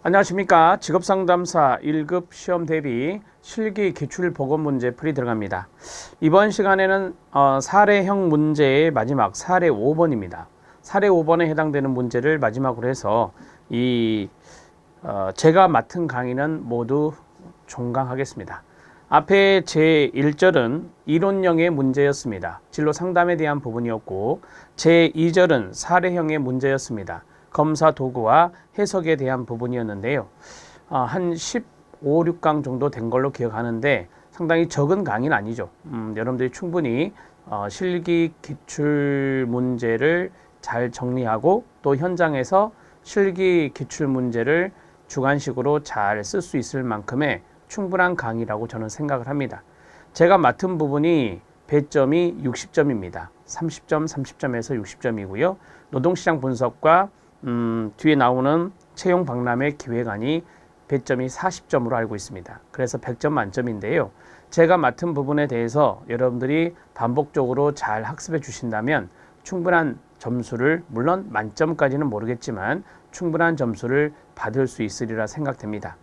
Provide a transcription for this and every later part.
안녕하십니까. 직업상담사 1급 시험 대비 실기 기출 보건 문제 풀이 들어갑니다. 이번 시간에는 사례형 문제의 마지막 사례 5번입니다. 사례 5번에 해당되는 문제를 마지막으로 해서 제가 맡은 강의는 모두 종강하겠습니다. 앞에 제 1절은 이론형의 문제였습니다. 진로 상담에 대한 부분이었고 제 2절은 사례형의 문제였습니다. 검사 도구와 해석에 대한 부분이었는데요. 한 15, 16강 정도 된 걸로 기억하는데 상당히 적은 강의는 아니죠. 여러분들이 충분히 실기 기출 문제를 잘 정리하고 또 현장에서 실기 기출 문제를 주관식으로 잘 쓸 수 있을 만큼의 충분한 강의라고 저는 생각을 합니다. 제가 맡은 부분이 배점이 60점입니다. 30점, 30점에서 60점이고요. 노동시장 분석과 뒤에 나오는 채용 박람회 기획안이 배점이 40점으로 알고 있습니다. 그래서 100점 만점인데요. 제가 맡은 부분에 대해서 여러분들이 반복적으로 잘 학습해 주신다면 충분한 점수를, 물론 만점까지는 모르겠지만 충분한 점수를 받을 수 있으리라 생각됩니다.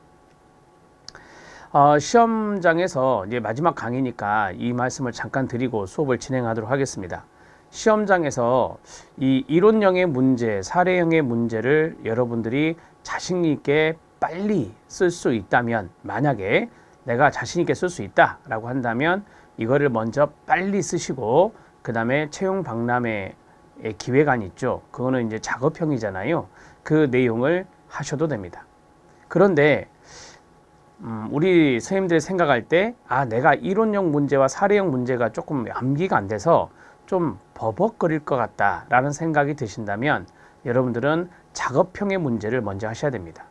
시험장에서 이제 마지막 강의니까 이 말씀을 잠깐 드리고 수업을 진행하도록 하겠습니다. 시험장에서 이 이론형의 문제, 사례형의 문제를 여러분들이 자신 있게 빨리 쓸 수 있다면, 만약에 내가 자신 있게 쓸 수 있다라고 한다면 이거를 먼저 빨리 쓰시고 그 다음에 채용 박람회의 기획안 있죠. 그거는 이제 작업형이잖아요. 그 내용을 하셔도 됩니다. 그런데 우리 선생님들이 생각할 때 내가 이론형 문제와 사례형 문제가 조금 암기가 안 돼서 좀 버벅거릴 것 같다 라는 생각이 드신다면 여러분들은 작업형의 문제를 먼저 하셔야 됩니다.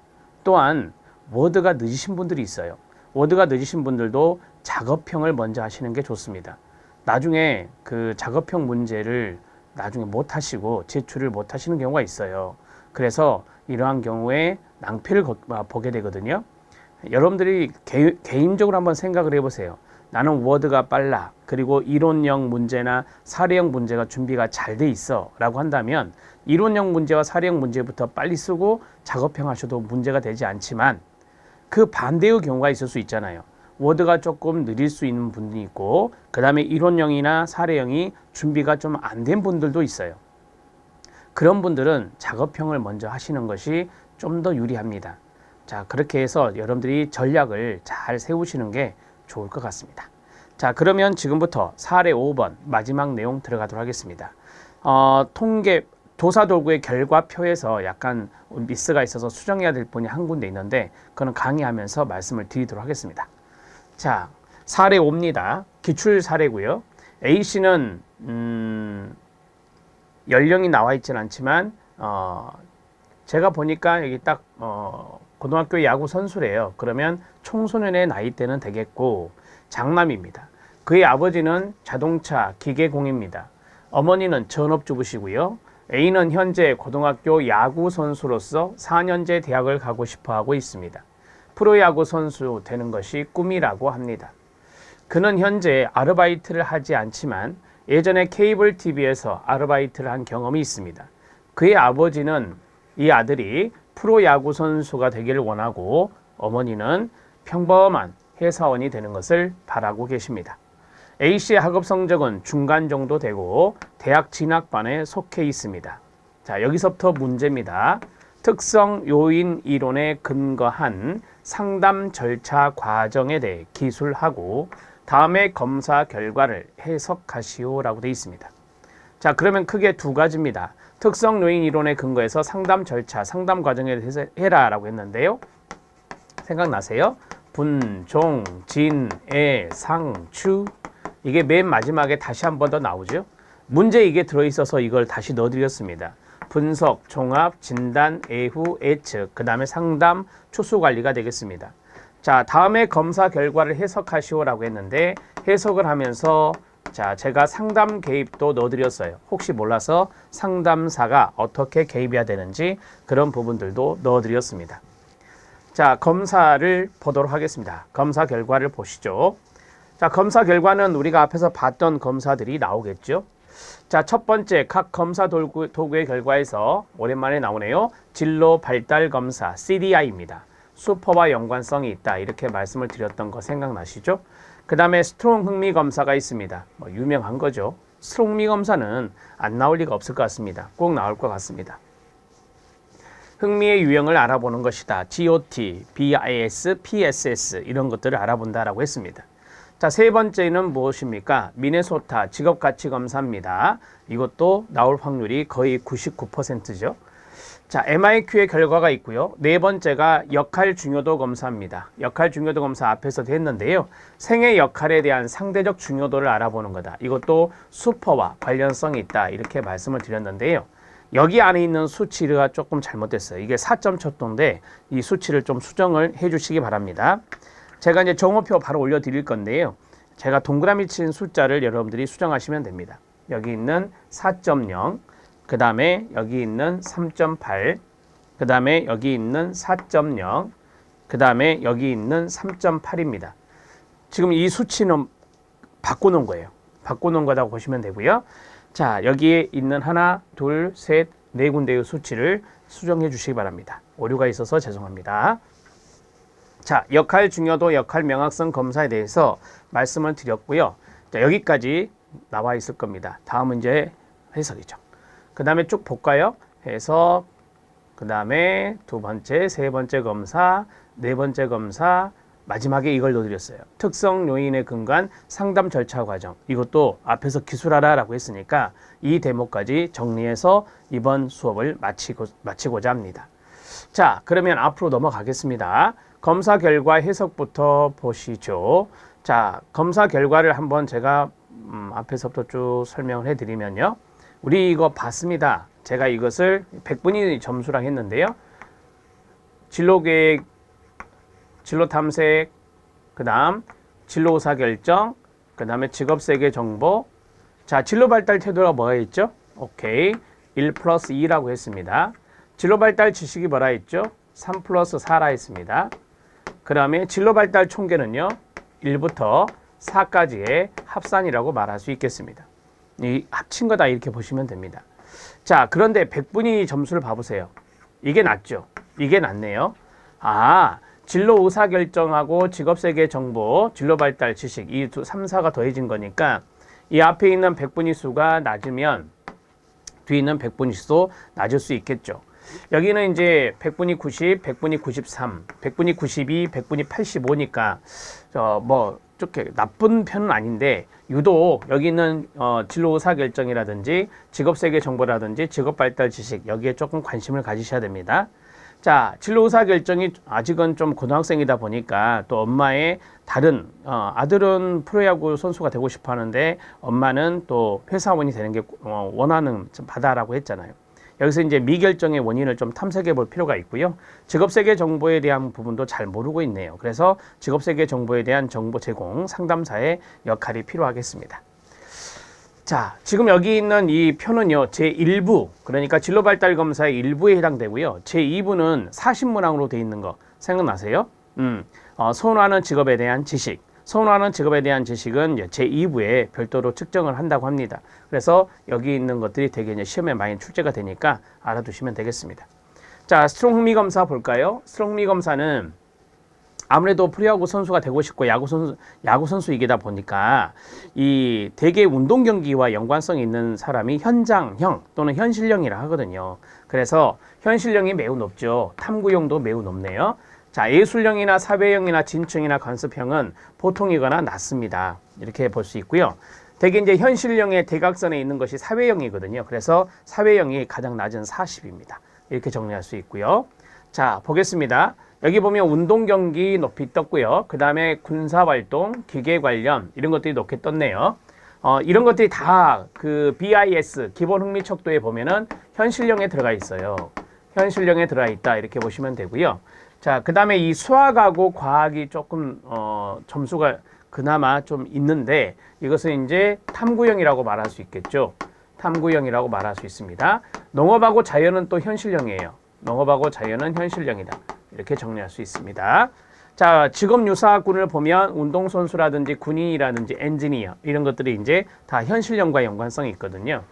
또한 워드가 늦으신 분들이 있어요. 워드가 늦으신 분들도 작업형을 먼저 하시는 게 좋습니다. 나중에 그 작업형 문제를 나중에 못 하시고 제출을 못 하시는 경우가 있어요. 그래서 이러한 경우에 낭패를 보게 되거든요. 여러분들이 개인적으로 한번 생각을 해보세요. 나는 워드가 빨라, 그리고 이론형 문제나 사례형 문제가 준비가 잘 돼 있어 라고 한다면 이론형 문제와 사례형 문제부터 빨리 쓰고 작업형 하셔도 문제가 되지 않지만 그 반대의 경우가 있을 수 있잖아요. 워드가 조금 느릴 수 있는 분이 있고 그 다음에 이론형이나 사례형이 준비가 좀 안 된 분들도 있어요. 그런 분들은 작업형을 먼저 하시는 것이 좀 더 유리합니다. 자, 그렇게 해서 여러분들이 전략을 잘 세우시는 게 좋을 것 같습니다. 자, 그러면 지금부터 사례 5번 마지막 내용 들어가도록 하겠습니다. 통계 도사도구의 결과표에서 약간 미스가 있어서 수정해야 될 부분이 한 군데 있는데 그거는 강의하면서 말씀을 드리도록 하겠습니다. 자, 사례 5입니다. 기출 사례고요. A씨는 연령이 나와 있지는 않지만 제가 보니까 여기 딱 고등학교 야구 선수래요. 그러면 청소년의 나이대는 되겠고 장남입니다. 그의 아버지는 자동차 기계공입니다. 어머니는 전업주부시고요. A는 현재 고등학교 야구 선수로서 4년제 대학을 가고 싶어 하고 있습니다. 프로야구 선수 되는 것이 꿈이라고 합니다. 그는 현재 아르바이트를 하지 않지만 예전에 케이블 TV에서 아르바이트를 한 경험이 있습니다. 그의 아버지는 이 아들이 프로야구 선수가 되기를 원하고 어머니는 평범한 회사원이 되는 것을 바라고 계십니다. A씨의 학업 성적은 중간 정도 되고 대학 진학반에 속해 있습니다. 자, 여기서부터 문제입니다. 특성 요인 이론에 근거한 상담 절차 과정에 대해 기술하고 다음에 검사 결과를 해석하시오 라고 되어 있습니다. 자, 그러면 크게 두 가지입니다. 특성 요인 이론에 근거해서 상담 절차, 상담 과정에 대해서 해라 라고 했는데요. 생각나세요? 분, 종, 진, 애, 상, 추. 이게 맨 마지막에 다시 한 번 더 나오죠. 문제 이게 들어있어서 이걸 다시 넣어드렸습니다. 분석, 종합, 진단, 애후, 예측, 그 다음에 상담, 추수 관리가 되겠습니다. 자, 다음에 검사 결과를 해석하시오 라고 했는데 해석을 하면서 자, 제가 상담 개입도 넣어드렸어요. 혹시 몰라서 상담사가 어떻게 개입해야 되는지 그런 부분들도 넣어드렸습니다. 자, 검사를 보도록 하겠습니다. 검사 결과를 보시죠. 자, 검사 결과는 우리가 앞에서 봤던 검사들이 나오겠죠. 자, 첫 번째 각 검사 도구의 결과에서 오랜만에 나오네요. 진로 발달 검사 CDI입니다. 수퍼와 연관성이 있다 이렇게 말씀을 드렸던 거 생각나시죠? 그 다음에 스트롱 흥미 검사가 있습니다. 유명한 거죠. 스트롱 흥미 검사는 안 나올 리가 없을 것 같습니다. 꼭 나올 것 같습니다. 흥미의 유형을 알아보는 것이다. GOT, BIS, PSS 이런 것들을 알아본다라고 했습니다. 자, 세 번째는 무엇입니까? 미네소타 직업가치검사입니다. 이것도 나올 확률이 거의 99%죠. 자, MIQ의 결과가 있고요. 네 번째가 역할 중요도 검사입니다. 역할 중요도 검사 앞에서도 했는데요. 생애 역할에 대한 상대적 중요도를 알아보는 거다. 이것도 수퍼와 관련성이 있다. 이렇게 말씀을 드렸는데요. 여기 안에 있는 수치가 조금 잘못됐어요. 이게 4점 쳤던데 이 수치를 좀 수정을 해 주시기 바랍니다. 제가 이제 정오표 바로 올려드릴 건데요. 제가 동그라미 친 숫자를 여러분들이 수정하시면 됩니다. 여기 있는 4.0, 그 다음에 여기 있는 3.8, 그 다음에 여기 있는 4.0, 그 다음에 여기 있는 3.8입니다. 지금 이 수치는 바꿔놓은 거예요. 바꿔놓은 거라고 보시면 되고요. 자, 여기에 있는 하나, 둘, 셋, 네 군데의 수치를 수정해 주시기 바랍니다. 오류가 있어서 죄송합니다. 자, 역할 중요도, 역할 명확성 검사에 대해서 말씀을 드렸고요. 자, 여기까지 나와 있을 겁니다. 다음 문제 해석이죠. 그 다음에 쭉 볼까요? 해석, 그 다음에 두 번째, 세 번째 검사, 네 번째 검사, 마지막에 이걸 넣어드렸어요. 특성 요인에 근거한 상담 절차 과정. 이것도 앞에서 기술하라 라고 했으니까 이 대목까지 정리해서 이번 수업을 마치고자 합니다. 자, 그러면 앞으로 넘어가겠습니다. 검사 결과 해석부터 보시죠. 자, 검사 결과를 한번 제가 앞에서부터 쭉 설명을 해드리면요. 우리 이거 봤습니다. 제가 이것을 100분이 점수랑 했는데요. 진로계획, 진로탐색, 그 다음 진로의사결정, 그 다음에 직업세계 정보. 자, 진로발달 태도가 뭐가 있죠? 오케이. 1 플러스 2라고 했습니다. 진로발달 지식이 뭐라 했죠? 3 플러스 4라 했습니다. 그 다음에 진로발달 총계는요. 1부터 4까지의 합산이라고 말할 수 있겠습니다. 이 합친 거다 이렇게 보시면 됩니다. 자, 그런데 100분위 점수를 봐보세요. 이게 낫죠? 이게 낫네요. 아, 진로 의사결정하고 직업세계 정보, 진로발달 지식 이 3, 4가 더해진 거니까 이 앞에 있는 100분위 수가 낮으면 뒤에 있는 100분위 수도 낮을 수 있겠죠. 여기는 이제 100분위 90, 100분위 93, 100분위 92, 100분위 85니까 뭐 좋게 나쁜 편은 아닌데 유독 여기 있는 진로 의사결정이라든지 직업세계 정보라든지 직업발달 지식 여기에 조금 관심을 가지셔야 됩니다. 자, 진로 의사결정이 아직은 좀 고등학생이다 보니까 또 엄마의 다른 아들은 프로야구 선수가 되고 싶어 하는데 엄마는 또 회사원이 되는 게 원하는 바다라고 했잖아요. 여기서 이제 미결정의 원인을 좀 탐색해 볼 필요가 있고요. 직업세계 정보에 대한 부분도 잘 모르고 있네요. 그래서 직업세계 정보에 대한 정보 제공 상담사의 역할이 필요하겠습니다. 자, 지금 여기 있는 이 표는요. 제1부, 그러니까 진로발달 검사의 일부에 해당되고요. 제2부는 사신문항으로 되어 있는 거 생각나세요? 선호하는 직업에 대한 지식. 선호하는 직업에 대한 지식은 제2부에 별도로 측정을 한다고 합니다. 그래서 여기 있는 것들이 되게 이제 시험에 많이 출제가 되니까 알아두시면 되겠습니다. 자, 스트롱 흥미 검사 볼까요? 스트롱 흥미 검사는 아무래도 프로야구 선수가 되고 싶고 야구 선수이기다 보니까 이 대개 운동 경기와 연관성이 있는 사람이 현장형 또는 현실형이라 하거든요. 그래서 현실형이 매우 높죠. 탐구형도 매우 높네요. 자, 예술형이나 사회형이나 진층이나 관습형은 보통이거나 낮습니다. 이렇게 볼 수 있고요. 대개 이제 현실형의 대각선에 있는 것이 사회형이거든요. 그래서 사회형이 가장 낮은 40입니다. 이렇게 정리할 수 있고요. 자, 보겠습니다. 여기 보면 운동 경기 높이 떴고요. 그 다음에 군사활동, 기계 관련 이런 것들이 높게 떴네요. 이런 것들이 다 그 BIS 기본 흥미 척도에 보면은 현실형에 들어가 있어요. 현실형에 들어가 있다 이렇게 보시면 되고요. 자, 그 다음에 이 수학하고 과학이 조금 점수가 그나마 좀 있는데 이것은 이제 탐구형이라고 말할 수 있겠죠. 탐구형이라고 말할 수 있습니다. 농업하고 자연은 또 현실형이에요. 농업하고 자연은 현실형이다. 이렇게 정리할 수 있습니다. 자, 직업 유사군을 보면 운동선수라든지 군인이라든지 엔지니어 이런 것들이 이제 다 현실형과 연관성이 있거든요.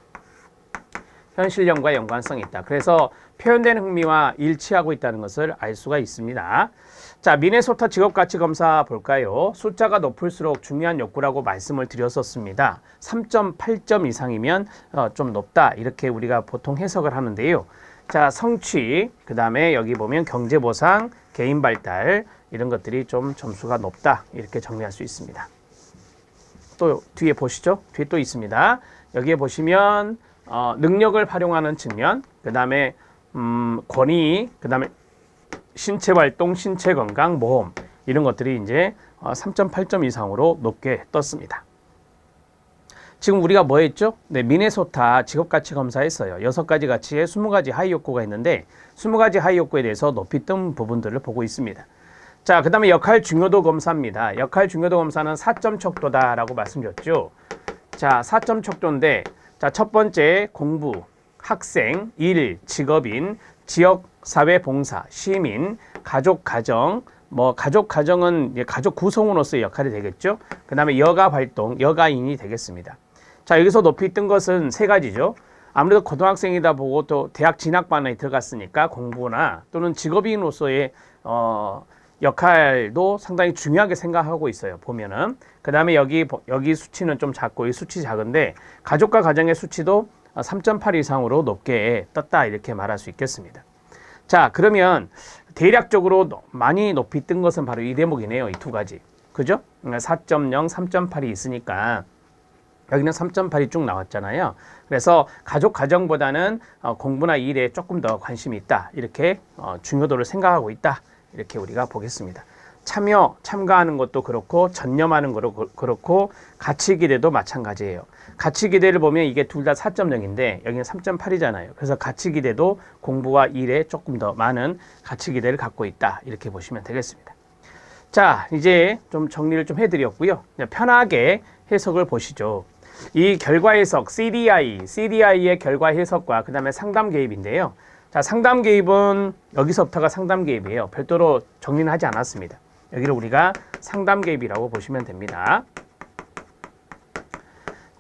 현실형과 연관성이 있다. 그래서 표현되는 흥미와 일치하고 있다는 것을 알 수가 있습니다. 자, 미네소타 직업가치검사 볼까요? 숫자가 높을수록 중요한 욕구라고 말씀을 드렸었습니다. 3.8점 이상이면 좀 높다 이렇게 우리가 보통 해석을 하는데요. 자, 성취, 그 다음에 여기 보면 경제보상, 개인발달 이런 것들이 좀 점수가 높다 이렇게 정리할 수 있습니다. 또 뒤에 보시죠. 뒤에 또 있습니다. 여기에 보시면 능력을 활용하는 측면, 그 다음에 권위, 그 다음에 신체활동, 신체건강, 모험 이런 것들이 이제 3.8점 이상으로 높게 떴습니다. 지금 우리가 뭐 했죠? 네, 미네소타 직업가치 검사했어요. 6가지 가치에 20가지 하위 욕구가 있는데 20가지 하위 욕구에 대해서 높이 뜬 부분들을 보고 있습니다. 자, 그 다음에 역할 중요도 검사입니다. 역할 중요도 검사는 4점 척도다라고 말씀드렸죠. 자, 4점 척도인데 자, 첫 번째 공부, 학생, 일, 직업인, 지역 사회 봉사, 시민, 가족 가정, 가족 가정은 가족 구성원으로서의 역할이 되겠죠. 그 다음에 여가 활동, 여가인이 되겠습니다. 자, 여기서 높이 뜬 것은 3가지죠. 아무래도 고등학생이다 보고 또 대학 진학반에 들어갔으니까 공부나 또는 직업인으로서의 역할도 상당히 중요하게 생각하고 있어요. 보면은. 그 다음에 여기 수치는 좀 작고 이 수치 작은데 가족과 가정의 수치도 3.8 이상으로 높게 떴다 이렇게 말할 수 있겠습니다. 자, 그러면 대략적으로 많이 높이 뜬 것은 바로 이 대목이네요. 이 2가지. 그죠? 4.0, 3.8이 있으니까 여기는 3.8이 쭉 나왔잖아요. 그래서 가족 가정보다는 공부나 일에 조금 더 관심이 있다. 이렇게 중요도를 생각하고 있다. 이렇게 우리가 보겠습니다. 참가하는 것도 그렇고 전념하는 것도 그렇고 가치기대도 마찬가지예요. 가치기대를 보면 이게 둘 다 4.0인데 여기는 3.8이잖아요. 그래서 가치기대도 공부와 일에 조금 더 많은 가치기대를 갖고 있다. 이렇게 보시면 되겠습니다. 자, 이제 좀 정리를 좀 해드렸고요. 편하게 해석을 보시죠. 이 결과 해석 CDI의 결과 해석과 그 다음에 상담 개입인데요. 자, 상담 개입은 여기서부터가 상담 개입이에요. 별도로 정리는 하지 않았습니다. 여기를 우리가 상담 개입이라고 보시면 됩니다.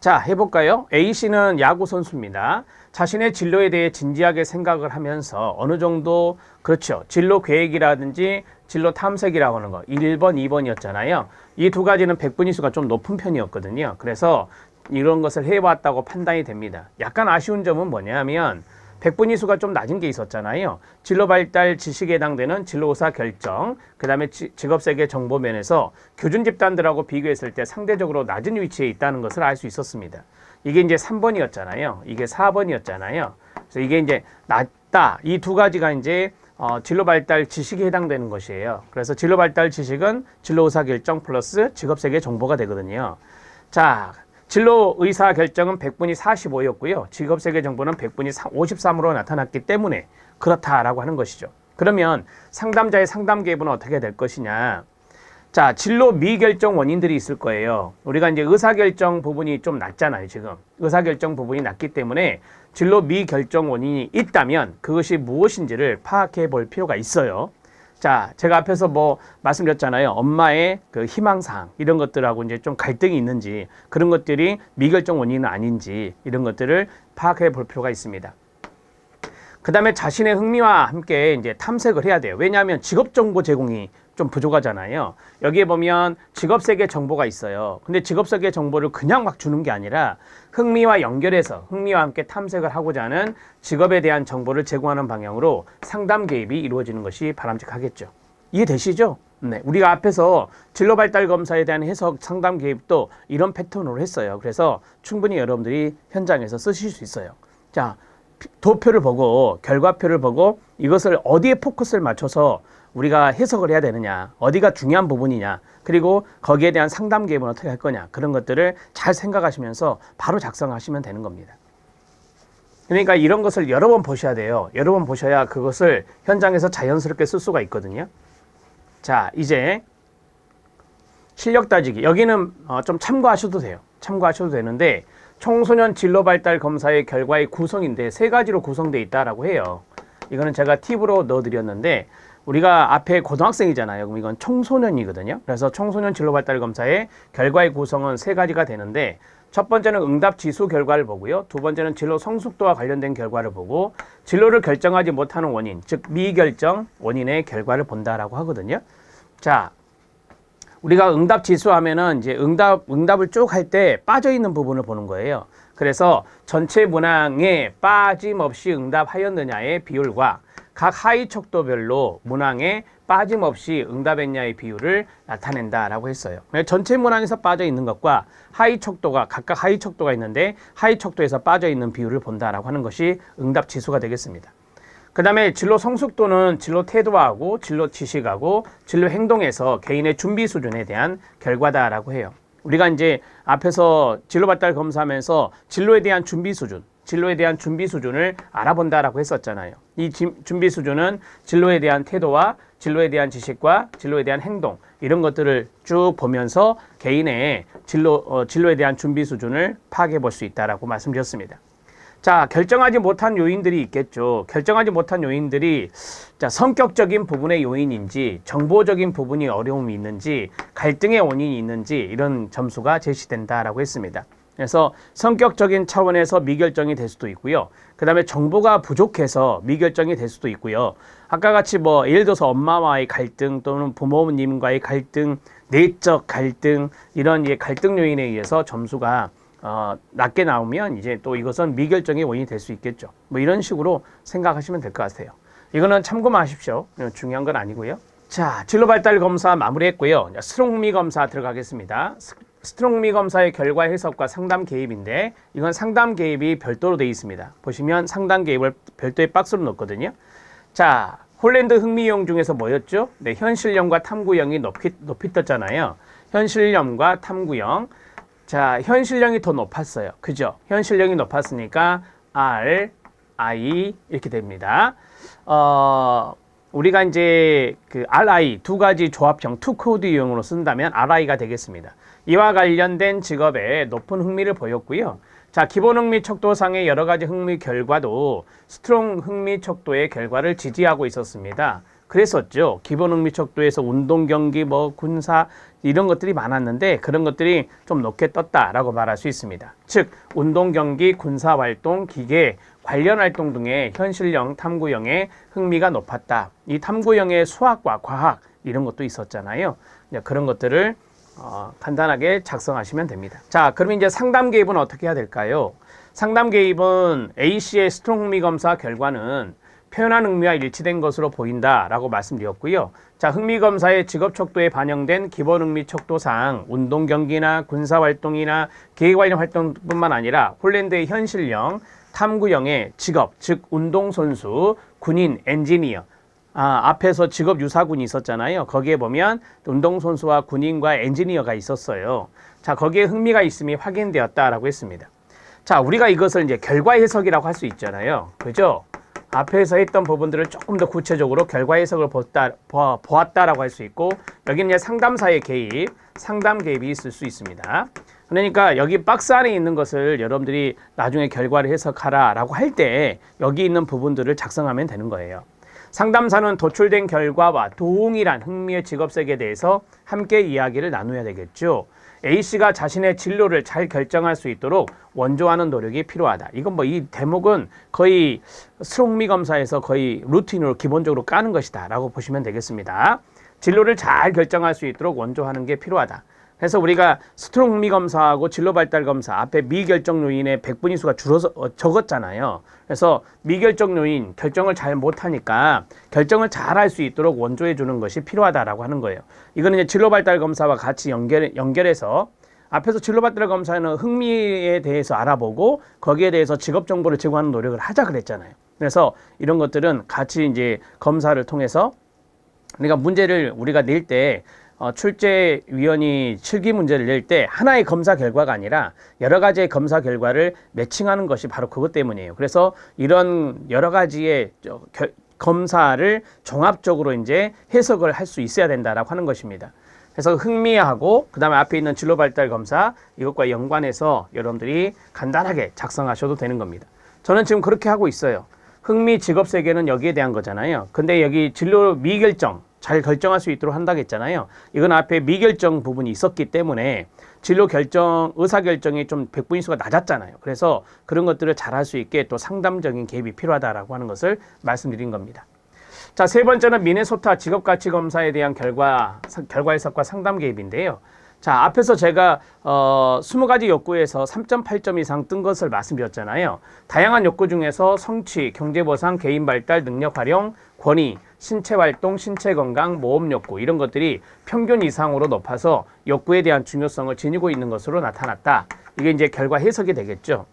자, 해볼까요? A씨는 야구 선수입니다. 자신의 진로에 대해 진지하게 생각을 하면서 어느 정도 그렇죠. 진로 계획이라든지 진로 탐색이라고 하는 거 1번, 2번이었잖아요. 이 2가지는 백분위수가 좀 높은 편이었거든요. 그래서 이런 것을 해왔다고 판단이 됩니다. 약간 아쉬운 점은 뭐냐면 백분위수가 좀 낮은 게 있었잖아요. 진로 발달 지식에 해당되는 진로 의사 결정, 그 다음에 직업세계 정보 면에서 교준 집단들하고 비교했을 때 상대적으로 낮은 위치에 있다는 것을 알 수 있었습니다. 이게 이제 3번이었잖아요. 이게 4번이었잖아요. 그래서 이게 이제 낮다. 이 2가지가 이제 진로 발달 지식에 해당되는 것이에요. 그래서 진로 발달 지식은 진로 의사 결정 플러스 직업세계 정보가 되거든요. 자, 진로 의사 결정은 100분이 45였고요. 직업세계 정보는 100분이 53으로 나타났기 때문에 그렇다라고 하는 것이죠. 그러면 상담자의 상담 개입은 어떻게 될 것이냐. 자, 진로 미결정 원인들이 있을 거예요. 우리가 이제 의사결정 부분이 좀 낮잖아요, 지금. 의사결정 부분이 낮기 때문에 진로 미결정 원인이 있다면 그것이 무엇인지를 파악해 볼 필요가 있어요. 자, 제가 앞에서 말씀드렸잖아요. 엄마의 그 희망사항, 이런 것들하고 이제 좀 갈등이 있는지, 그런 것들이 미결정 원인은 아닌지, 이런 것들을 파악해 볼 필요가 있습니다. 그 다음에 자신의 흥미와 함께 이제 탐색을 해야 돼요. 왜냐하면 직업정보 제공이 좀 부족하잖아요. 여기에 보면 직업세계 정보가 있어요. 근데 직업세계 정보를 그냥 막 주는 게 아니라 흥미와 연결해서 흥미와 함께 탐색을 하고자 하는 직업에 대한 정보를 제공하는 방향으로 상담 개입이 이루어지는 것이 바람직하겠죠. 이해되시죠? 네, 우리가 앞에서 진로발달 검사에 대한 해석 상담 개입도 이런 패턴으로 했어요. 그래서 충분히 여러분들이 현장에서 쓰실 수 있어요. 자, 도표를 보고 결과표를 보고 이것을 어디에 포커스를 맞춰서 우리가 해석을 해야 되느냐, 어디가 중요한 부분이냐, 그리고 거기에 대한 상담 개입은 어떻게 할 거냐, 그런 것들을 잘 생각하시면서 바로 작성하시면 되는 겁니다. 그러니까 이런 것을 여러 번 보셔야 돼요. 여러 번 보셔야 그것을 현장에서 자연스럽게 쓸 수가 있거든요. 자, 이제 실력 따지기. 여기는 좀 참고하셔도 돼요. 참고하셔도 되는데 청소년 진로 발달 검사의 결과의 구성인데 3가지로 구성되어 있다라고 해요. 이거는 제가 팁으로 넣어드렸는데 우리가 앞에 고등학생이잖아요. 그럼 이건 청소년이거든요. 그래서 청소년 진로발달검사의 결과의 구성은 세 가지가 되는데 첫 번째는 응답 지수 결과를 보고요. 두 번째는 진로 성숙도와 관련된 결과를 보고 진로를 결정하지 못하는 원인, 즉 미결정 원인의 결과를 본다라고 하거든요. 자, 우리가 응답 지수 하면은 이제 응답을 쭉 할 때 빠져 있는 부분을 보는 거예요. 그래서 전체 문항에 빠짐없이 응답하였느냐의 비율과 각 하위 척도별로 문항에 빠짐없이 응답했냐의 비율을 나타낸다라고 했어요. 전체 문항에서 빠져 있는 것과 하위 척도가 각각 하위 척도가 있는데 하위 척도에서 빠져 있는 비율을 본다라고 하는 것이 응답 지수가 되겠습니다. 그 다음에 진로 성숙도는 진로 태도하고 진로 지식하고 진로 행동에서 개인의 준비 수준에 대한 결과다라고 해요. 우리가 이제 앞에서 진로 발달 검사하면서 진로에 대한 준비 수준을 알아본다라고 했었잖아요. 이 준비 수준은 진로에 대한 태도와 진로에 대한 지식과 진로에 대한 행동 이런 것들을 쭉 보면서 개인의 진로에 대한 준비 수준을 파악해 볼 수 있다라고 말씀드렸습니다. 자, 결정하지 못한 요인들이 있겠죠. 결정하지 못한 요인들이 자, 성격적인 부분의 요인인지 정보적인 부분이 어려움이 있는지 갈등의 원인이 있는지 이런 점수가 제시된다라고 했습니다. 그래서 성격적인 차원에서 미결정이 될 수도 있고요. 그 다음에 정보가 부족해서 미결정이 될 수도 있고요. 아까 같이 뭐 예를 들어서 엄마와의 갈등 또는 부모님과의 갈등, 내적 갈등 이런 갈등 요인에 의해서 점수가 낮게 나오면 이제 또 이것은 미결정의 원인이 될 수 있겠죠. 뭐 이런 식으로 생각하시면 될 것 같아요. 이거는 참고만 하십시오. 중요한 건 아니고요. 자, 진로발달 검사 마무리했고요. 스트롱 흥미 검사 들어가겠습니다. 스트롱 흥미 검사의 결과 해석과 상담 개입인데 이건 상담 개입이 별도로 되어 있습니다. 보시면 상담 개입을 별도의 박스로 넣었거든요. 자, 홀랜드 흥미형 중에서 뭐였죠? 네, 현실형과 탐구형이 높이 떴잖아요. 현실형과 탐구형. 자, 현실형이 더 높았어요. 그죠? 현실형이 높았으니까 R, I 이렇게 됩니다. 우리가 이제 그 RI 두 가지 조합형 투 코드형으로 쓴다면 RI가 되겠습니다. 이와 관련된 직업에 높은 흥미를 보였고요. 자, 기본 흥미 척도상의 여러 가지 흥미 결과도 스트롱 흥미 척도의 결과를 지지하고 있었습니다. 그랬었죠. 기본 흥미 척도에서 운동 경기, 군사 이런 것들이 많았는데 그런 것들이 좀 높게 떴다라고 말할 수 있습니다. 즉 운동 경기, 군사 활동, 기계 관련 활동 등의 현실형, 탐구형의 흥미가 높았다. 이 탐구형의 수학과 과학 이런 것도 있었잖아요. 그런 것들을 간단하게 작성하시면 됩니다. 자, 그럼 이제 상담 개입은 어떻게 해야 될까요? 상담 개입은 A씨의 스트롱 흥미 검사 결과는 표현한 흥미와 일치된 것으로 보인다라고 말씀드렸고요. 자, 흥미 검사의 직업 척도에 반영된 기본 흥미 척도상 운동 경기나 군사 활동이나 기계 관련 활동뿐만 아니라 홀랜드의 현실형, 탐구형의 직업, 즉 운동 선수, 군인, 엔지니어. 앞에서 직업 유사군이 있었잖아요. 거기에 보면 운동선수와 군인과 엔지니어가 있었어요. 자, 거기에 흥미가 있음이 확인되었다라고 했습니다. 자, 우리가 이것을 이제 결과 해석이라고 할 수 있잖아요. 그죠? 앞에서 했던 부분들을 조금 더 구체적으로 결과 해석을 보았다라고 할 수 있고, 여기는 이제 상담사의 개입, 상담 개입이 있을 수 있습니다. 그러니까 여기 박스 안에 있는 것을 여러분들이 나중에 결과를 해석하라라고 할 때 여기 있는 부분들을 작성하면 되는 거예요. 상담사는 도출된 결과와 동일한 흥미의 직업색에 대해서 함께 이야기를 나눠야 되겠죠. A씨가 자신의 진로를 잘 결정할 수 있도록 원조하는 노력이 필요하다. 이건 이 대목은 거의 스트롱 흥미 검사에서 거의 루틴으로 기본적으로 까는 것이다 라고 보시면 되겠습니다. 진로를 잘 결정할 수 있도록 원조하는 게 필요하다. 그래서 우리가 스트롱 흥미 검사하고 진로 발달 검사 앞에 미결정 요인의 백분위 수가 적었잖아요. 그래서 미결정 요인 결정을 잘 못하니까 결정을 잘 할 수 있도록 원조해 주는 것이 필요하다라고 하는 거예요. 이거는 이제 진로 발달 검사와 같이 연결해서 앞에서 진로 발달 검사는 흥미에 대해서 알아보고 거기에 대해서 직업 정보를 제공하는 노력을 하자 그랬잖아요. 그래서 이런 것들은 같이 이제 검사를 통해서 그러니까 문제를 우리가 낼 때 출제위원이 실기 문제를 낼 때 하나의 검사 결과가 아니라 여러 가지의 검사 결과를 매칭하는 것이 바로 그것 때문이에요. 그래서 이런 여러 가지의 검사를 종합적으로 이제 해석을 할 수 있어야 된다라고 하는 것입니다. 그래서 흥미하고 그다음에 앞에 있는 진로 발달 검사 이것과 연관해서 여러분들이 간단하게 작성하셔도 되는 겁니다. 저는 지금 그렇게 하고 있어요. 흥미 직업 세계는 여기에 대한 거잖아요. 근데 여기 진로 미결정, 잘 결정할 수 있도록 한다고 했잖아요. 이건 앞에 미결정 부분이 있었기 때문에 진로 결정, 의사 결정이 좀 백분위수가 낮았잖아요. 그래서 그런 것들을 잘 할 수 있게 또 상담적인 개입이 필요하다라고 하는 것을 말씀드린 겁니다. 자, 세 번째는 미네소타 직업가치검사에 대한 결과 해석과 상담 개입인데요. 자, 앞에서 제가 20가지 욕구에서 3.8점 이상 뜬 것을 말씀드렸잖아요. 다양한 욕구 중에서 성취, 경제보상, 개인발달, 능력활용, 권위, 신체활동, 신체건강, 모험 욕구 이런 것들이 평균 이상으로 높아서 욕구에 대한 중요성을 지니고 있는 것으로 나타났다. 이게 이제 결과 해석이 되겠죠.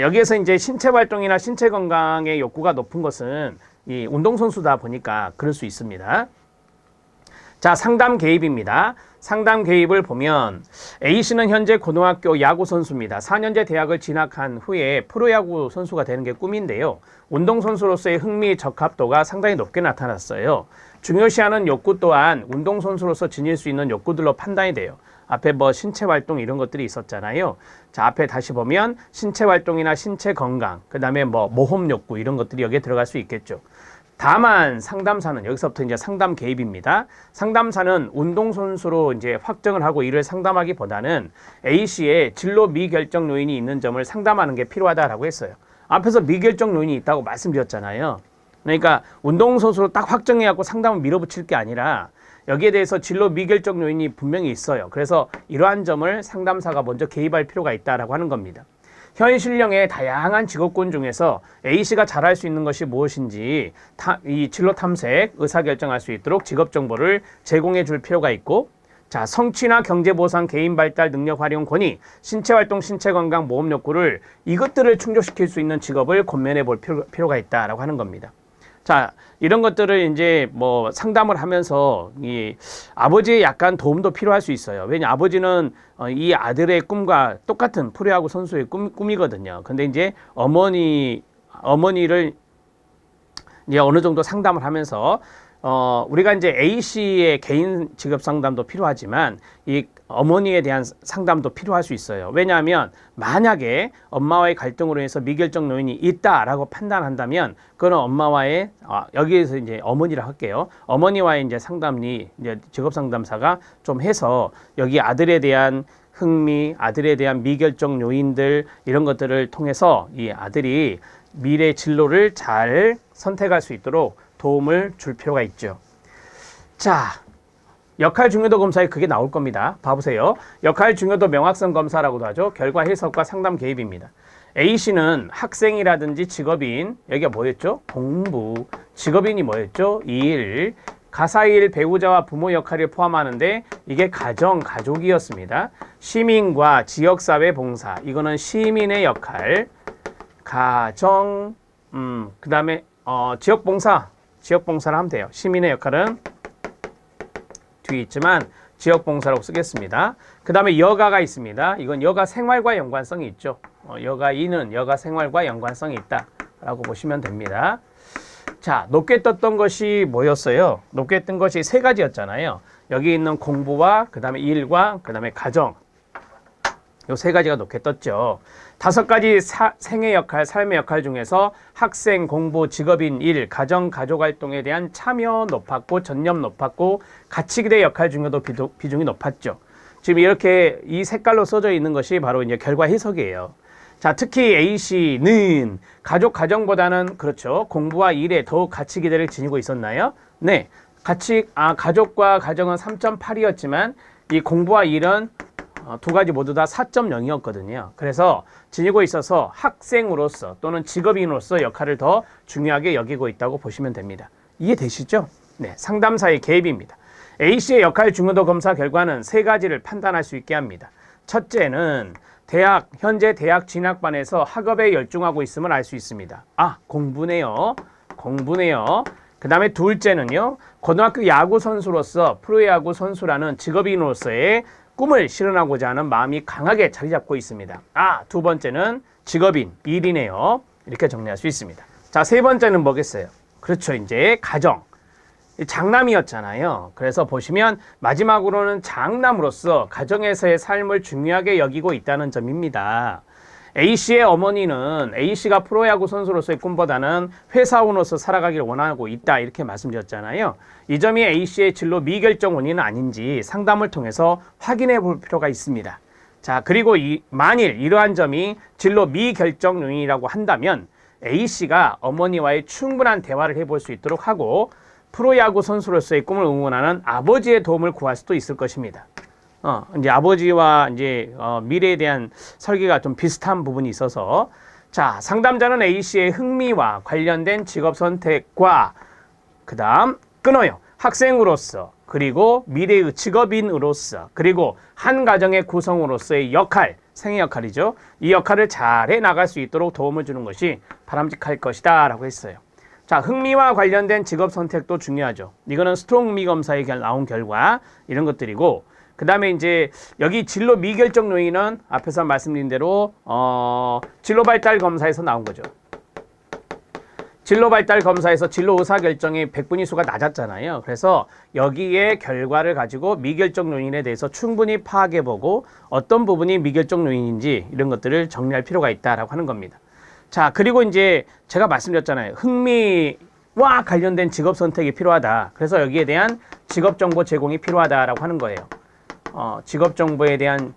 여기에서 이제 신체활동이나 신체건강의 욕구가 높은 것은 이 운동선수다 보니까 그럴 수 있습니다. 자, 상담 개입입니다. 상담 개입을 보면 A씨는 현재 고등학교 야구 선수입니다. 4년제 대학을 진학한 후에 프로야구 선수가 되는 게 꿈인데요. 운동선수로서의 흥미 적합도가 상당히 높게 나타났어요. 중요시하는 욕구 또한 운동선수로서 지닐 수 있는 욕구들로 판단이 돼요. 앞에 뭐 신체활동 이런 것들이 있었잖아요. 자, 앞에 다시 보면 신체활동이나 신체건강, 그 다음에 뭐 모험 욕구 이런 것들이 여기에 들어갈 수 있겠죠. 다만 상담사는 여기서부터 이제 상담 개입입니다. 상담사는 운동선수로 이제 확정을 하고 이를 상담하기보다는 A씨의 진로 미결정 요인이 있는 점을 상담하는 게 필요하다라고 했어요. 앞에서 미결정 요인이 있다고 말씀드렸잖아요. 그러니까 운동선수로 딱 확정해갖고 상담을 밀어붙일 게 아니라 여기에 대해서 진로 미결정 요인이 분명히 있어요. 그래서 이러한 점을 상담사가 먼저 개입할 필요가 있다라고 하는 겁니다. 현실형의 다양한 직업군 중에서 A씨가 잘할 수 있는 것이 무엇인지 이 진로 탐색, 의사결정할 수 있도록 직업 정보를 제공해 줄 필요가 있고, 자, 성취나 경제보상, 개인발달, 능력활용, 권위, 신체활동, 신체건강, 모험 욕구를 이것들을 충족시킬 수 있는 직업을 권면해 볼 필요가 있다라고 하는 겁니다. 자, 이런 것들을 이제 뭐 상담을 하면서 이 아버지의 약간 도움도 필요할 수 있어요. 왜냐, 아버지는 이 아들의 꿈과 똑같은 프로야구 선수의 꿈이거든요. 근데 이제 어머니를 이제 어느 정도 상담을 하면서 우리가 이제 A씨의 개인 직업 상담도 필요하지만 이 어머니에 대한 상담도 필요할 수 있어요. 왜냐하면 만약에 엄마와의 갈등으로 해서 미결정 요인이 있다라고 판단한다면 그건 엄마와의 여기에서 이제 어머니라 할게요. 어머니와의 이제 상담이 이제 직업 상담사가 좀 해서 여기 아들에 대한 흥미, 아들에 대한 미결정 요인들 이런 것들을 통해서 이 아들이 미래 진로를 잘 선택할 수 있도록 도움을 줄 필요가 있죠. 자, 역할 중요도 검사에 그게 나올 겁니다. 봐보세요. 역할 중요도 명확성 검사라고도 하죠. 결과 해석과 상담 개입입니다. A씨는 학생이라든지 직업인, 여기가 뭐였죠? 공부. 직업인이 뭐였죠? 일. 가사일, 배우자와 부모 역할을 포함하는데 이게 가정, 가족이었습니다. 시민과 지역사회 봉사. 이거는 시민의 역할. 가정, 그 다음에 지역봉사. 지역봉사를 하면 돼요. 시민의 역할은 뒤에 있지만 지역봉사라고 쓰겠습니다. 그 다음에 여가가 있습니다. 이건 여가 생활과 연관성이 있죠. 여가인은 여가 생활과 연관성이 있다라고 보시면 됩니다. 자, 높게 떴던 것이 뭐였어요? 높게 뜬 것이 세 가지였잖아요. 여기 있는 공부와 그 다음에 일과 그 다음에 가정. 요 세 가지가 높게 떴죠. 5가지 생의 역할, 삶의 역할 중에서 학생, 공부, 직업인, 일, 가정, 가족 활동에 대한 참여 높았고 전념 높았고 가치기대 역할 중요도 비중이 높았죠. 지금 이렇게 이 색깔로 써져 있는 것이 바로 이제 결과 해석이에요. 자, 특히 A씨는 가족, 가정보다는 그렇죠. 공부와 일에 더욱 가치기대를 지니고 있었나요? 네. 가족과 가정은 3.8이었지만 이 공부와 일은 두 가지 모두 다 4.0이었거든요. 그래서 지니고 있어서 학생으로서 또는 직업인으로서 역할을 더 중요하게 여기고 있다고 보시면 됩니다. 이해되시죠? 네, 상담사의 개입입니다. A씨의 역할 중요도 검사 결과는 세 가지를 판단할 수 있게 합니다. 첫째는 현재 대학 진학반에서 학업에 열중하고 있음을 알 수 있습니다. 공부네요. 공부네요. 그 다음에 둘째는요, 고등학교 야구 선수로서 프로야구 선수라는 직업인으로서의 꿈을 실현하고자 하는 마음이 강하게 자리 잡고 있습니다. 두 번째는 직업인, 일이네요. 이렇게 정리할 수 있습니다. 자, 세 번째는 뭐겠어요? 그렇죠. 이제 가정. 장남이었잖아요. 그래서 보시면 마지막으로는 장남으로서 가정에서의 삶을 중요하게 여기고 있다는 점입니다. A씨의 어머니는 A씨가 프로야구 선수로서의 꿈보다는 회사원으로서 살아가기를 원하고 있다 이렇게 말씀드렸잖아요. 이 점이 A씨의 진로 미결정 원인은 아닌지 상담을 통해서 확인해 볼 필요가 있습니다. 자, 그리고 만일 이러한 점이 진로 미결정 요인이라고 한다면 A씨가 어머니와의 충분한 대화를 해볼 수 있도록 하고 프로야구 선수로서의 꿈을 응원하는 아버지의 도움을 구할 수도 있을 것입니다. 이제 아버지와 이제 미래에 대한 설계가 좀 비슷한 부분이 있어서 자, 상담자는 A씨의 흥미와 관련된 직업 선택과 그다음 끊어요. 학생으로서 그리고 미래의 직업인으로서 그리고 한 가정의 구성으로서의 역할, 생애 역할이죠. 이 역할을 잘해 나갈 수 있도록 도움을 주는 것이 바람직할 것이다 라고 했어요. 자, 흥미와 관련된 직업 선택도 중요하죠. 이거는 스트롱 흥미 검사에 나온 결과 이런 것들이고 그 다음에 이제 여기 진로 미결정 요인은 앞에서 말씀드린 대로 진로 발달 검사에서 나온 거죠. 진로 발달 검사에서 진로 의사결정의 백분위수가 낮았잖아요. 그래서 여기에 결과를 가지고 미결정 요인에 대해서 충분히 파악해보고 어떤 부분이 미결정 요인인지 이런 것들을 정리할 필요가 있다라고 하는 겁니다. 자, 그리고 이제 제가 말씀드렸잖아요. 흥미와 관련된 직업 선택이 필요하다. 그래서 여기에 대한 직업 정보 제공이 필요하다라고 하는 거예요. 직업 정보에 대한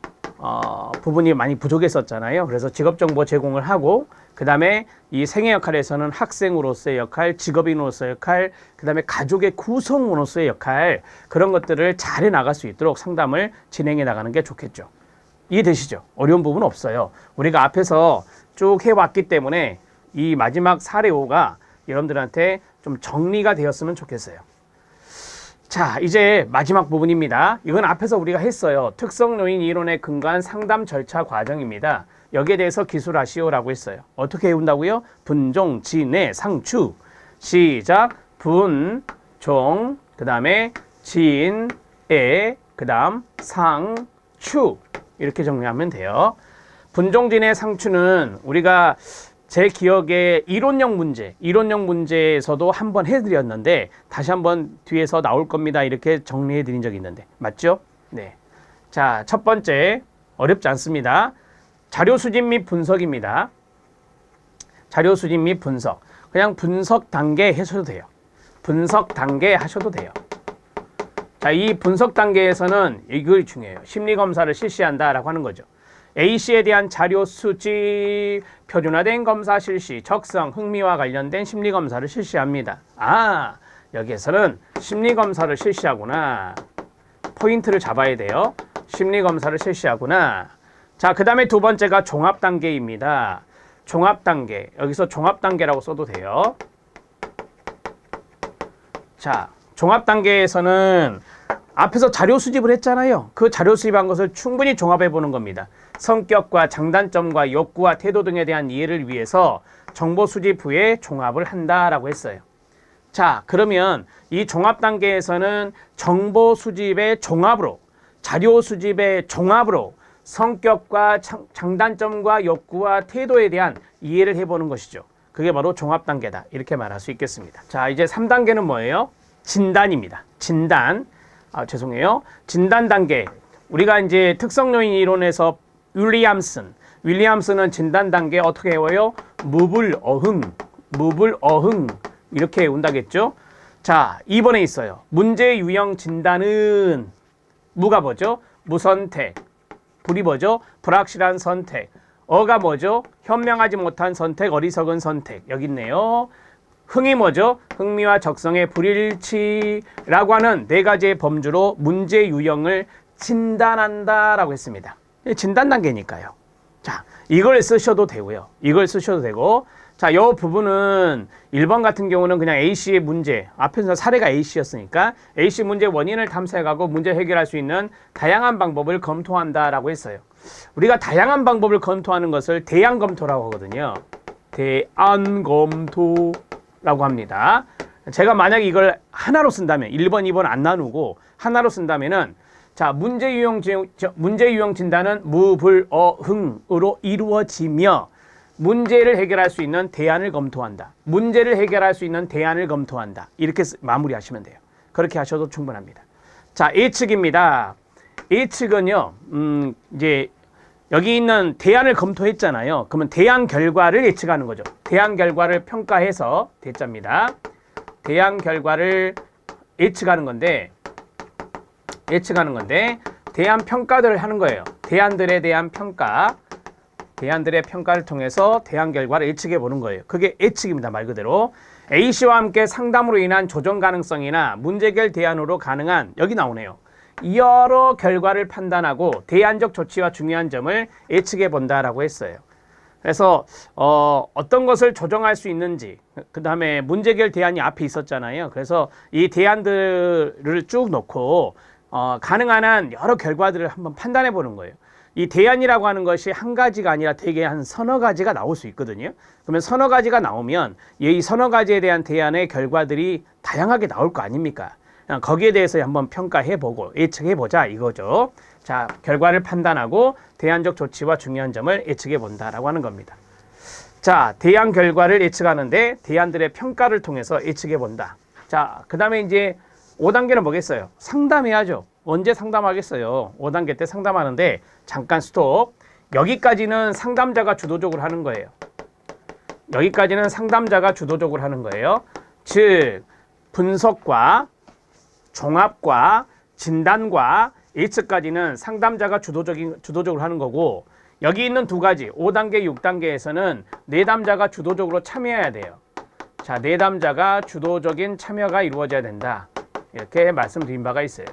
부분이 많이 부족했었잖아요. 그래서 직업 정보 제공을 하고 그 다음에 이 생애 역할에서는 학생으로서의 역할, 직업인으로서의 역할, 그 다음에 가족의 구성원으로서의 역할 그런 것들을 잘해 나갈 수 있도록 상담을 진행해 나가는 게 좋겠죠. 이해되시죠? 어려운 부분 없어요. 우리가 앞에서 쭉 해왔기 때문에 이 마지막 사례 5가 여러분들한테 좀 정리가 되었으면 좋겠어요. 자, 이제 마지막 부분입니다. 이건 앞에서 우리가 했어요. 특성 요인 이론에 근거한 상담 절차 과정입니다. 여기에 대해서 기술하시오라고 했어요. 어떻게 해온다고요? 분종, 진해, 상추. 시작. 분, 종, 그 다음에 진, 애, 그 다음 상, 추. 이렇게 정리하면 돼요. 분종, 진해, 상추는 우리가 제 기억에 이론형 문제에서도 한번 해드렸는데 다시 한번 뒤에서 나올 겁니다. 이렇게 정리해 드린 적이 있는데 맞죠? 네. 자, 첫 번째 어렵지 않습니다. 자료 수집 및 분석입니다. 자료 수집 및 분석. 그냥 분석 단계 하셔도 돼요. 분석 단계 하셔도 돼요. 자, 이 분석 단계에서는 이걸 중요해요. 심리검사를 실시한다라고 하는 거죠. A씨에 대한 자료 수집, 표준화된 검사 실시, 적성, 흥미와 관련된 심리검사를 실시합니다. 아, 여기에서는 심리검사를 실시하구나. 포인트를 잡아야 돼요. 심리검사를 실시하구나. 자, 그 다음에 두 번째가 종합단계입니다. 종합단계. 여기서 종합단계라고 써도 돼요. 자, 종합단계에서는 앞에서 자료 수집을 했잖아요. 그 자료 수집한 것을 충분히 종합해 보는 겁니다. 성격과 장단점과 욕구와 태도 등에 대한 이해를 위해서 정보 수집 후에 종합을 한다라고 했어요. 자, 그러면 이 종합 단계에서는 정보 수집의 종합으로, 자료 수집의 종합으로 성격과 장단점과 욕구와 태도에 대한 이해를 해보는 것이죠. 그게 바로 종합 단계다. 이렇게 말할 수 있겠습니다. 자, 이제 3단계는 뭐예요? 진단입니다. 진단. 죄송해요. 진단 단계. 우리가 이제 특성 요인 이론에서 윌리엄슨은 진단 단계 어떻게 외워요? 무불어흥 이렇게 외운다겠죠? 자, 2번에 있어요. 문제 유형 진단은 무가 뭐죠? 무선택. 불이 뭐죠? 불확실한 선택. 어가 뭐죠? 현명하지 못한 선택, 어리석은 선택. 여기 있네요. 흥이 뭐죠? 흥미와 적성의 불일치라고 하는 네 가지의 범주로 문제 유형을 진단한다라고 했습니다. 진단 단계니까요. 자, 이걸 쓰셔도 되고요. 이걸 쓰셔도 되고, 자, 이 부분은 1번 같은 경우는 그냥 A씨의 문제, 앞에서 사례가 A씨였으니까 A씨 문제 원인을 탐색하고 문제 해결할 수 있는 다양한 방법을 검토한다라고 했어요. 우리가 다양한 방법을 검토하는 것을 대안검토라고 하거든요. 대안검토라고 합니다. 제가 만약에 이걸 하나로 쓴다면 1번, 2번 안 나누고 하나로 쓴다면은 자, 문제 유형 진단은 무불어흥으로 이루어지며 문제를 해결할 수 있는 대안을 검토한다. 문제를 해결할 수 있는 대안을 검토한다. 이렇게 마무리하시면 돼요. 그렇게 하셔도 충분합니다. 자, A측입니다. A측은요, 이제 여기 있는 대안을 검토했잖아요. 그러면 대안 결과를 예측하는 거죠. 대안 결과를 평가해서 대자입니다. 대안 결과를 예측하는 건데 대안 평가들을 하는 거예요. 대안들에 대한 평가, 대안들의 평가를 통해서 대안 결과를 예측해 보는 거예요. 그게 예측입니다. 말 그대로 A씨와 함께 상담으로 인한 조정 가능성이나 문제 해결 대안으로 가능한, 여기 나오네요. 여러 결과를 판단하고 대안적 조치와 중요한 점을 예측해 본다라고 했어요. 그래서 어떤 것을 조정할 수 있는지, 그 다음에 문제 해결 대안이 앞에 있었잖아요. 그래서 이 대안들을 쭉 놓고 가능한 한 여러 결과들을 한번 판단해 보는 거예요. 이 대안이라고 하는 것이 한 가지가 아니라 되게 한 서너 가지가 나올 수 있거든요. 그러면 서너 가지가 나오면 이 서너 가지에 대한 대안의 결과들이 다양하게 나올 거 아닙니까? 거기에 대해서 한번 평가해보고 예측해보자 이거죠. 자, 결과를 판단하고 대안적 조치와 중요한 점을 예측해본다라고 하는 겁니다. 자, 대안 결과를 예측하는데 대안들의 평가를 통해서 예측해본다. 자, 그 다음에 이제 5단계는 뭐겠어요? 상담해야죠. 언제 상담하겠어요? 5단계 때 상담하는데 잠깐 스톱. 여기까지는 상담자가 주도적으로 하는 거예요. 여기까지는 상담자가 주도적으로 하는 거예요. 즉, 분석과 종합과 진단과 예측까지는 상담자가 주도적으로 하는 거고, 여기 있는 두 가지 5단계, 6단계에서는 내담자가 주도적으로 참여해야 돼요. 자, 내담자가 주도적인 참여가 이루어져야 된다. 이렇게 말씀드린 바가 있어요.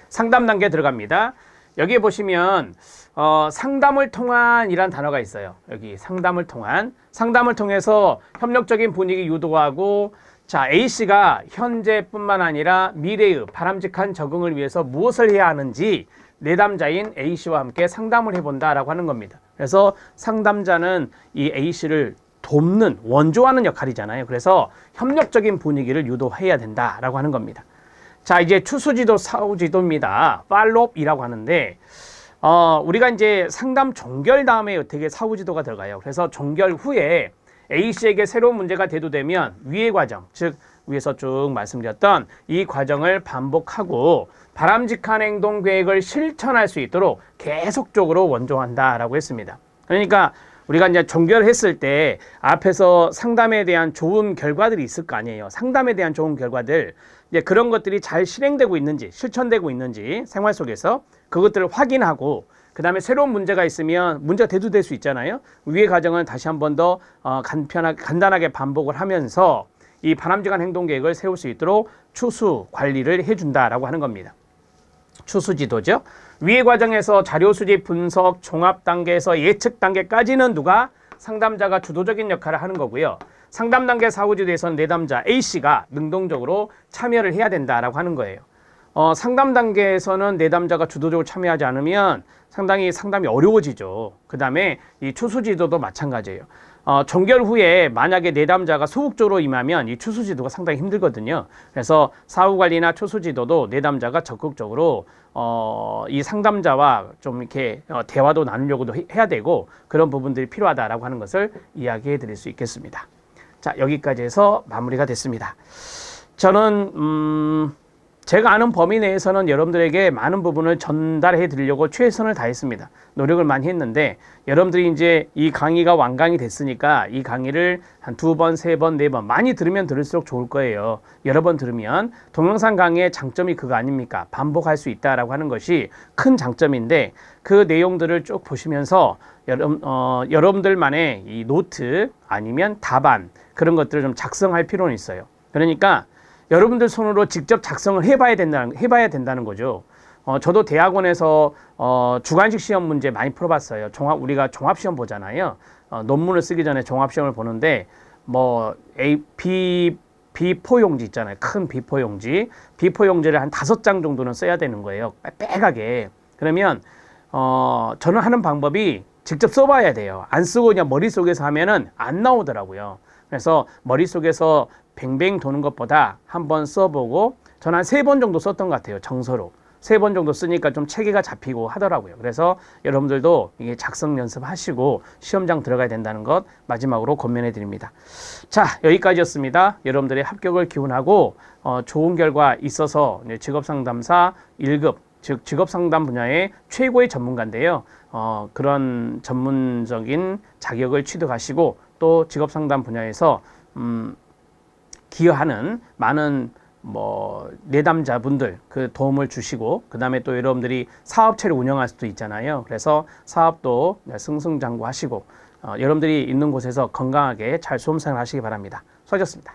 상담 단계 들어갑니다. 여기 보시면 상담을 통한이란 단어가 있어요. 여기 상담을 통해서 협력적인 분위기 유도하고, 자, A씨가 현재뿐만 아니라 미래의 바람직한 적응을 위해서 무엇을 해야 하는지 내담자인 A씨와 함께 상담을 해본다라고 하는 겁니다. 그래서 상담자는 이 A씨를 돕는, 원조하는 역할이잖아요. 그래서 협력적인 분위기를 유도해야 된다라고 하는 겁니다. 자, 이제 추수지도, 사후지도입니다. 팔로업이라고 하는데 우리가 이제 상담 종결 다음에 어떻게 사후지도가 들어가요. 그래서 종결 후에 A씨에게 새로운 문제가 대두되면 위의 과정, 즉 위에서 쭉 말씀드렸던 이 과정을 반복하고 바람직한 행동 계획을 실천할 수 있도록 계속적으로 원조한다라고 했습니다. 그러니까 우리가 이제 종결했을 때 앞에서 상담에 대한 좋은 결과들이 있을 거 아니에요. 상담에 대한 좋은 결과들, 이제 그런 것들이 잘 실행되고 있는지, 실천되고 있는지 생활 속에서 그것들을 확인하고, 그 다음에 새로운 문제가 있으면 문제가 대두될 수 있잖아요. 위의 과정을 다시 한 번 더 간단하게 반복을 하면서 이 바람직한 행동 계획을 세울 수 있도록 추수 관리를 해준다라고 하는 겁니다. 추수지도죠. 위의 과정에서 자료 수집, 분석, 종합 단계에서 예측 단계까지는 누가? 상담자가 주도적인 역할을 하는 거고요. 상담 단계 사후지도에서는 내담자 A씨가 능동적으로 참여를 해야 된다라고 하는 거예요. 상담 단계에서는 내담자가 주도적으로 참여하지 않으면 상담이 어려워지죠. 그 다음에 이 추수지도도 마찬가지예요. 종결 후에 만약에 내담자가 소극적으로 임하면 이 추수지도가 상당히 힘들거든요. 그래서 사후관리나 추수지도도 내담자가 적극적으로 이 상담자와 좀 이렇게 대화도 나누려고도 해야 되고, 그런 부분들이 필요하다라고 하는 것을 이야기해 드릴 수 있겠습니다. 자, 여기까지 해서 마무리가 됐습니다. 저는 제가 아는 범위 내에서는 여러분들에게 많은 부분을 전달해 드리려고 최선을 다했습니다. 노력을 많이 했는데, 여러분들이 이제 이 강의가 완강이 됐으니까 이 강의를 한 2번, 3번, 4번 많이 들으면 들을수록 좋을 거예요. 여러 번 들으면. 동영상 강의의 장점이 그거 아닙니까? 반복할 수 있다라고 하는 것이 큰 장점인데, 그 내용들을 쭉 보시면서 여러분들만의 이 노트 아니면 답안, 그런 것들을 좀 작성할 필요는 있어요. 그러니까 여러분들 손으로 직접 작성을 해봐야 된다는 거죠. 저도 대학원에서 주관식 시험 문제 많이 풀어봤어요. 우리가 종합시험 보잖아요. 논문을 쓰기 전에 종합시험을 보는데, 뭐 B4 용지 있잖아요. 큰 B4 용지. B4 용지를 한 5장 정도는 써야 되는 거예요. 빼하게. 그러면 저는 하는 방법이 직접 써봐야 돼요. 안 쓰고 그냥 머릿속에서 하면은 안 나오더라고요. 그래서 머릿속에서 뱅뱅 도는 것보다 한번 써보고, 저는 한 3번 정도 썼던 것 같아요. 정서로 3번 정도 쓰니까 좀 체계가 잡히고 하더라고요. 그래서 여러분들도 이게 작성 연습하시고 시험장 들어가야 된다는 것 마지막으로 권면해 드립니다. 자, 여기까지였습니다. 여러분들의 합격을 기원하고 좋은 결과 있어서 직업상담사 1급 즉 직업 상담 분야의 최고의 전문가인데요. 그런 전문적인 자격을 취득하시고 또 직업 상담 분야에서 기여하는 많은 내담자분들 그 도움을 주시고, 그 다음에 또 여러분들이 사업체를 운영할 수도 있잖아요. 그래서 사업도 승승장구하시고 여러분들이 있는 곳에서 건강하게 잘 수험생활 하시기 바랍니다. 수고하셨습니다.